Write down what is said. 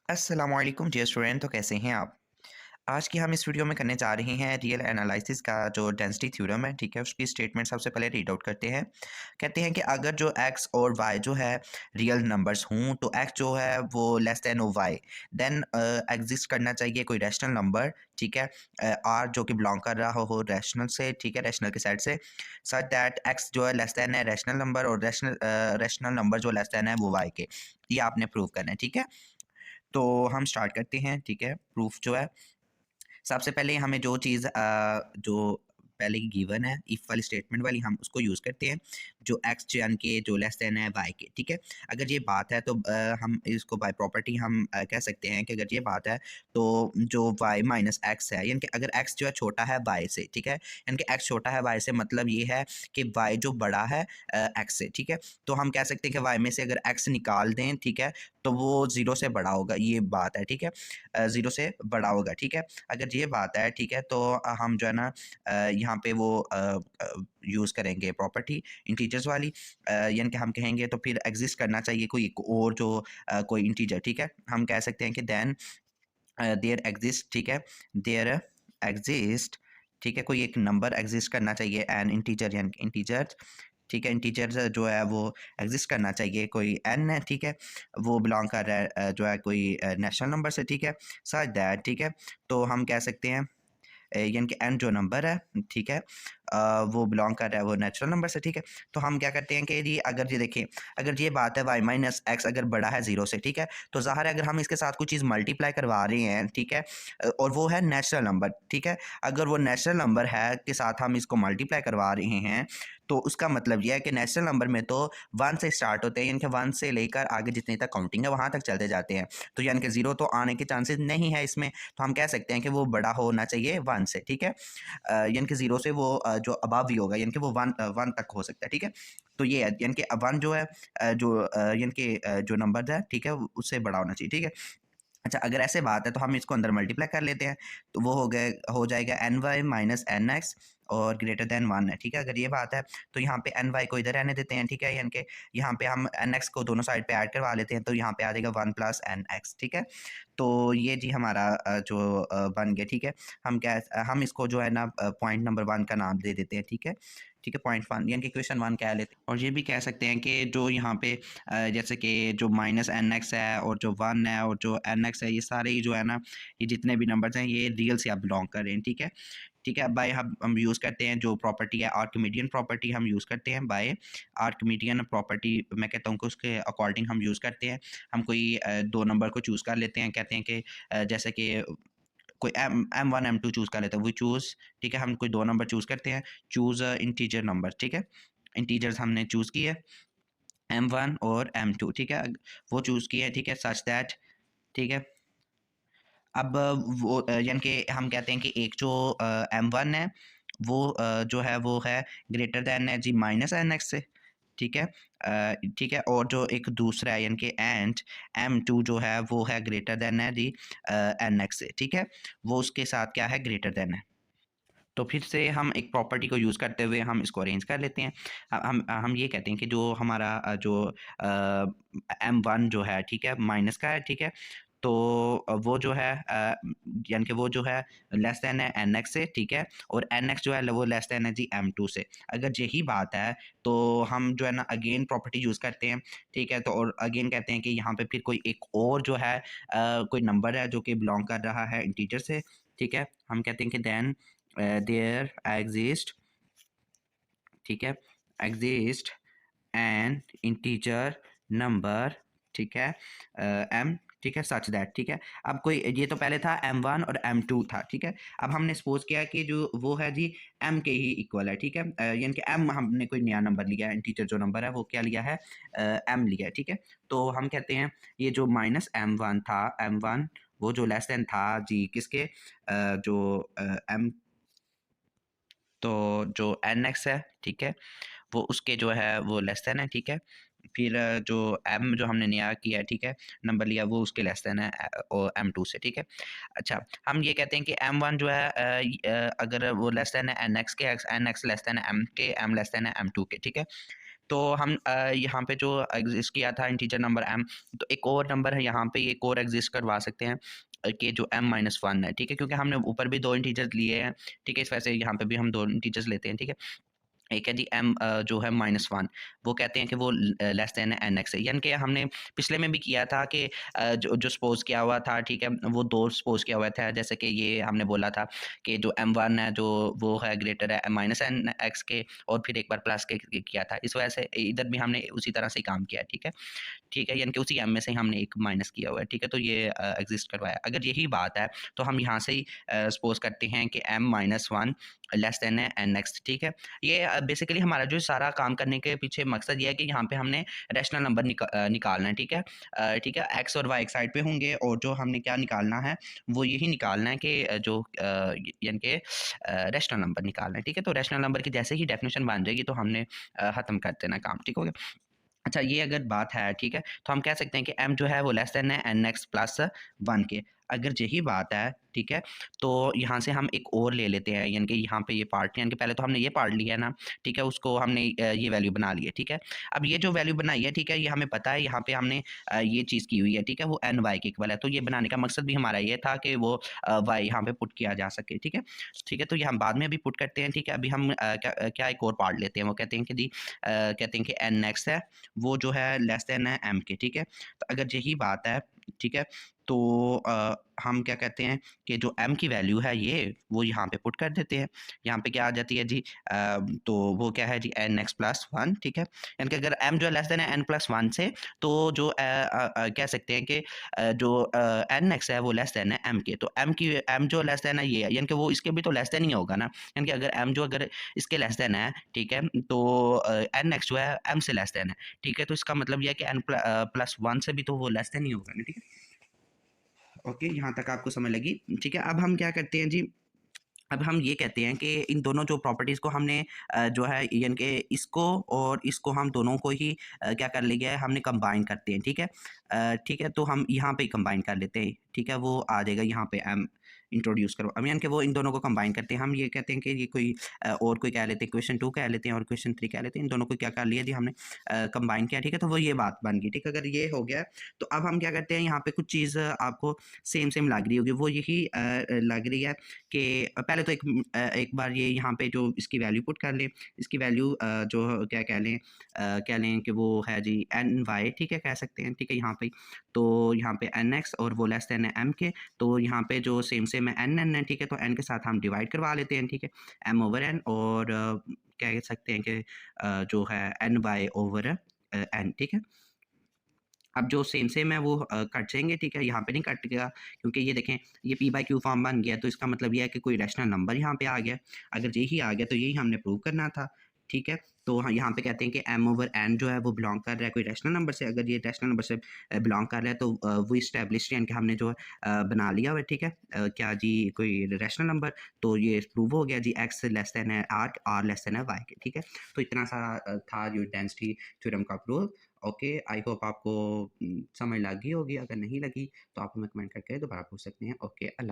अस्सलामुअलैकुम dear student, तो कैसे हैं आप? आज की हम इस वीडियो में करने जा रहे हैं रियल एनालिसिस का जो डेंसिटी थ्योरम है, ठीक है? उसकी स्टेटमेंट सबसे पहले रीड आउट करते हैं। कहते हैं कि अगर जो एक्स और वाई जो है रियल नंबर्स हों, तो एक्स जो है वो less than O Y, then exist करना चाहिए कोई रैशनल नंबर, ठीक है? आर जो कि बिलोंग कर रहा हो रैशनल से, ठीक है? रैशनल के साइड से, सच दैट एक्स जो है लेस दैन है रैशनल नंबर और रैशनल नंबर जो लेस दैन है वो वाई के। ये आपने प्रूव करना है, ठीक है? तो हम स्टार्ट करते हैं, ठीक है? प्रूफ जो है, सबसे पहले हमें जो चीज़ जो पहले की गिवन है इफ वाली स्टेटमेंट वाली, हम उसको यूज़ करते हैं जो एक्स जान के जो लेस देन है वाई के, ठीक है? अगर ये बात है तो हम इसको बाय प्रॉपर्टी हम कह सकते हैं कि अगर ये बात है तो जो वाई माइनस एक्स है, यानी कि अगर एक्स जो है छोटा है वाई से, ठीक है? यानी कि एक्स छोटा है वाई से, मतलब ये है कि वाई जो बड़ा है एक्स से, ठीक है? तो हम कह सकते हैं कि वाई में से अगर एक्स निकाल दें, ठीक है, तो वो ज़ीरो से बड़ा होगा, ये बात है, ठीक है? ज़ीरो से बड़ा होगा, ठीक है? अगर ये बात है, ठीक है, तो हम जो है ना यहाँ पे वो यूज़ करेंगे प्रॉपर्टी इंटीजर्स वाली, यानी कि हम कहेंगे तो फिर एग्जिस्ट करना चाहिए कोई एक और जो कोई इंटीजर, ठीक है? हम कह सकते हैं कि देन देयर एग्जिस्ट, ठीक है? देयर एग्जिस्ट, ठीक है, कोई एक नंबर एग्जिस्ट करना चाहिए एन इंटीजर, यानी कि इंटीजर, ठीक है? इंटीजर जो है वो एग्जिस्ट करना चाहिए, कोई एन है, ठीक है? वो बिलोंग कर रहा है जो है कोई नेशनल नंबर से, ठीक है? सच दैट, ठीक है? तो हम कह सकते हैं यानी कि एन जो नंबर है, ठीक है, वो बिलोंग कर रहा है वो नेचुरल नंबर से, ठीक है? तो हम क्या करते हैं कि जी अगर ये देखें, अगर ये बात है वाई माइनस एक्स अगर बड़ा है ज़ीरो से, ठीक है, तो ज़ाहिर है अगर हम इसके साथ कोई चीज़ मल्टीप्लाई करवा रहे हैं, ठीक है, और वो है नेचुरल नंबर, ठीक है, अगर वो नेचुरल नंबर है के साथ हम इसको मल्टीप्लाई करवा रहे हैं, तो उसका मतलब ये है कि नेचुरल नंबर में तो वन से स्टार्ट होते हैं, यानी कि वन से लेकर आगे जितने तक काउंटिंग है वहाँ तक चलते जाते हैं, तो यानी कि ज़ीरो तो आने के चांसेस नहीं है इसमें, तो हम कह सकते हैं कि वो बड़ा होना चाहिए वन से, ठीक है? यानी कि ज़ीरो से वो जो अबव ही होगा, यानी कि वो वन तक हो सकता है, ठीक है? तो ये है, यानी कि वन जो है यानी कि जो नंबर है, ठीक है, उससे बड़ा होना चाहिए, ठीक है? अच्छा, अगर ऐसे बात है तो हम इसको अंदर मल्टीप्लाई कर लेते हैं, तो वो हो जाएगा N Y minus N X और ग्रेटर दैन वन है, ठीक है? अगर ये बात है तो यहाँ पे एन वाई को इधर रहने देते हैं, ठीक है? यानी कि यहाँ पे हम एन एक्स को दोनों साइड पे ऐड करवा लेते हैं, तो यहाँ पे आ जाएगा वन प्लस एन एक्स, ठीक है? तो ये जी हमारा जो बन गया, ठीक है? हम इसको जो है ना पॉइंट नंबर वन का नाम दे देते हैं, ठीक है? ठीक है, पॉइंट वन यानी कि क्वेश्चन वन कह लेते हैं, और ये भी कह सकते हैं कि जो यहाँ पे जैसे कि जो माइनस एन एक्स है और जो वन है और जो एन एक्स है, ये सारे ही जो है ना, ये जितने भी नंबर्स हैं ये रियल से आप बिलोंग कर रहे हैं, ठीक है? ठीक है, बाय हम यूज़ करते हैं जो प्रॉपर्टी है आर्किमिडियन प्रॉपर्टी, हम यूज़ करते हैं बाय आर्किमिडियन प्रॉपर्टी, मैं कहता हूँ कि उसके अकॉर्डिंग हम यूज़ करते हैं। हम कोई दो नंबर को चूज़ कर लेते हैं, कहते हैं कि जैसे कि कोई M one M two choose कर लेते हैं, वी चूज़, ठीक है? हम कोई दो नंबर चूज़ करते हैं, चूज़ इंटीजर नंबर, ठीक है? इंटीजर्स हमने चूज़ किए एम वन और एम टू, ठीक है? वो चूज़ किए, ठीक है, सच दैट, ठीक है? अब वो यानी कि हम कहते हैं कि एक जो एम वन है वो जो है वो है ग्रेटर दैन है जी माइनस एन एक्स से, ठीक है? ठीक है, और जो एक दूसरा है यानी कि एंड एम टू जो है वो है ग्रेटर दैन है जी एन एक्स से, ठीक है? वो उसके साथ क्या है, ग्रेटर दैन है। तो फिर से हम एक प्रॉपर्टी को यूज़ करते हुए हम इसको अरेंज कर लेते हैं। हम ये कहते हैं कि जो हमारा जो एम वन जो है, ठीक है, माइनस का है, ठीक है? तो वो जो है यानी कि वो जो है लेस दैन है एन एक्स से, ठीक है? और एन एक्स जो है वो लेस दैन है जी एम टू से। अगर यही बात है तो हम जो है ना अगेन प्रॉपर्टी यूज़ करते हैं, ठीक है? तो और अगेन कहते हैं कि यहाँ पे फिर कोई एक और जो है कोई नंबर है जो कि बिलोंग कर रहा है इंटीजर से, ठीक है? हम कहते हैं कि देन देयर एग्जिस्ट, ठीक है, एग्जिस्ट एन इंटीजर नंबर, ठीक है, एम, ठीक है, सच दैट, ठीक है? अब कोई ये तो पहले था एम वन और एम टू था, ठीक है? अब हमने सपोज किया कि जो वो है जी एम के ही इक्वल है, ठीक है? यानी कि एम हमने कोई नया नंबर लिया है, इंटीजर जो नंबर है वो क्या लिया है, एम लिया है, ठीक है? तो हम कहते हैं ये जो माइनस एम वन था, एम वन वो जो लेस देन था जी किसके, जो एम, तो जो एन एक्स है, ठीक है, वो उसके जो है वो लेस देन है, ठीक है। फिर जो m जो हमने नया किया है, ठीक है, नंबर लिया, वो उसके लेस देन है और m2 से, ठीक है। अच्छा, हम ये कहते हैं कि m1 जो है अगर वो लेस देन है nx के, nx लेस देन है m के, m लेस देन है m2 के, ठीक है। तो हम यहाँ पे जो एग्जिस्ट किया था इंटीजर नंबर m, तो एक और नंबर है यहाँ पे, एक और एग्जिस्ट करवा सकते हैं कि जो m-1 है, ठीक है, क्योंकि हमने ऊपर भी 2 इंटीजर लिए हैं, ठीक है, इस वजह से यहाँ पे भी हम 2 इंटीजर्स लेते हैं, ठीक है। एक है जी जो है -1, वो कहते हैं कि वो लेस देन है एन एक्स है, यानी कि हमने पिछले में भी किया था कि जो जो सपोज किया हुआ था, ठीक है, वो दो सपोज किया हुआ था, जैसे कि ये हमने बोला था कि जो m1 है जो वो है ग्रेटर है माइनस एन एक्स के, और फिर एक बार प्लस के किया था, इस वजह से इधर भी हमने उसी तरह से काम किया है, ठीक है। ठीक है, यानी कि उसी एम में से हमने एक माइनस किया हुआ है, ठीक है, तो ये एग्जिस्ट करवाया। अगर यही बात है तो हम यहाँ से ही सपोज करते हैं कि m-1 लेस देन है एन एक्स, ठीक है। ये बेसिकली हमारा जो सारा काम करने के पीछे मकसद ये है कि यहाँ पे हमने रैशनल नंबर निकालना है, ठीक है। ठीक है, एक्स और वाई एक साइड पे होंगे, और जो हमने क्या निकालना है वो यही निकालना है कि यानी कि रैशनल नंबर निकालना है, ठीक है। तो रैशनल नंबर की जैसे ही डेफिनेशन बन जाएगी तो हमने ख़त्म कर देना काम, ठीक हो गया। अच्छा, ये अगर बात है, ठीक है, तो हम कह सकते हैं कि m जो है वो लेस देन है एन एक्स प्लस 1 के। अगर यही बात है, ठीक है, तो यहाँ से हम एक और ले लेते हैं, यानी कि यहाँ पे ये पार्ट, यानी कि पहले तो हमने ये पार्ट लिया है ना, ठीक है, उसको हमने ये वैल्यू बना ली है, ठीक है। अब ये जो वैल्यू बनाई है, ठीक है, ये हमें पता है यहाँ पे हमने ये चीज़ की हुई है, ठीक है, वो एन वाई के इक्वल है, तो ये बनाने का मकसद भी हमारा ये था कि वो वाई यहाँ पे पुट किया जा सके, ठीक है। ठीक है, तो ये हम बाद में अभी पुट करते हैं, ठीक है। अभी हम क्या एक और पार्ट लेते हैं, वो कहते हैं कि जी कहते हैं कि एन एक्स है, वो जो है लेस देन है m के, ठीक है। तो अगर यही बात है, ठीक है, तो हम क्या कहते हैं कि जो m की वैल्यू है ये वो यहाँ पे पुट कर देते हैं। यहाँ पे क्या आ जाती है जी, तो वो क्या है जी एन एक्स प्लस 1, ठीक है। यानी कि अगर m जो है लेस देन है n प्लस 1 से, तो जो कह सकते हैं कि जो एन एक्स है वो लेस देन है m के। तो m जो लेस देन है ये है, यानी कि वो इसके भी तो लेस देन ही होगा ना, यानी कि अगर m जो अगर इसके लेस देन है, ठीक है, तो एन एक्स जो है m से लेस देन है, ठीक है। तो इसका मतलब ये है कि n प्लस 1 से भी तो वो लेस देन ही होगा ना, ठीक है। ओके, यहाँ तक आपको समझ लगी, ठीक है। अब हम क्या करते हैं जी, अब हम ये कहते हैं कि इन दोनों जो प्रॉपर्टीज़ को हमने जो है यानी कि इसको और इसको हम दोनों को ही क्या कर लिया है, हमने कंबाइन करते हैं, ठीक है। ठीक है, तो हम यहाँ पे कंबाइन कर लेते हैं, ठीक है, वो आ जाएगा यहाँ पे m इंट्रोड्यूस करो। अब यानी कि वो इन दोनों को कंबाइन करते हैं। हम ये कहते हैं कि ये कोई और कोई कह लेते हैं, क्वेश्चन 2 कह लेते हैं और क्वेश्चन 3 कह लेते हैं, इन दोनों को क्या कर लिया जी हमने कंबाइन किया, ठीक है। तो वो ये बात बन गई, ठीक है। अगर ये हो गया तो अब हम क्या करते हैं, यहाँ पे कुछ चीज़ आपको सेम सेम लग रही होगी, वो यही लग रही है कि पहले तो एक बार ये यहाँ पे जो इसकी वैल्यू पुट कर लें, इसकी वैल्यू जो क्या कह लें कि वो है जी एन वाई, ठीक है, कह सकते हैं, ठीक है, यहाँ पे। तो यहाँ पे एन एक्स और वो लेस देन है एम के, तो यहाँ पे जो सेम सेम है एन एन है, ठीक है, तो एन के साथ हम डिवाइड करवा लेते हैं, ठीक है, एम ओवर एन, और कह सकते हैं कि जो है एन वाई ओवर एन, ठीक है। अब जो सेम सेम है वो कट जाएँगे, ठीक है, यहाँ पे नहीं कटेगा, क्योंकि ये देखें ये पी बाई क्यू फॉर्म बन गया, तो इसका मतलब ये है कि कोई रैशनल नंबर यहाँ पे आ गया। अगर यही आ गया तो यही हमने प्रूव करना था, ठीक है। तो हाँ, यहाँ पे कहते हैं कि m ओवर n जो है वो बिलॉन्ग कर रहा है कोई रैशनल नंबर से। अगर ये रैशनल नंबर से बिलॉन्ग कर रहा है तो वो इस्टेब्लिश्ड, यानी कि हमने जो बना लिया हुआ है, ठीक है। क्या जी कोई रैशनल नंबर, तो ये प्रूव हो गया जी, x लेस देन है r लेस देन है y के, ठीक है। तो इतना सारा था जो डेंसिटी थ्योरम का प्रूफ। ओके, आई होप आपको समझ लग गई होगी। अगर नहीं लगी तो आप हमें कमेंट करके दोबारा पूछ सकते हैं। ओके, अल्लाह।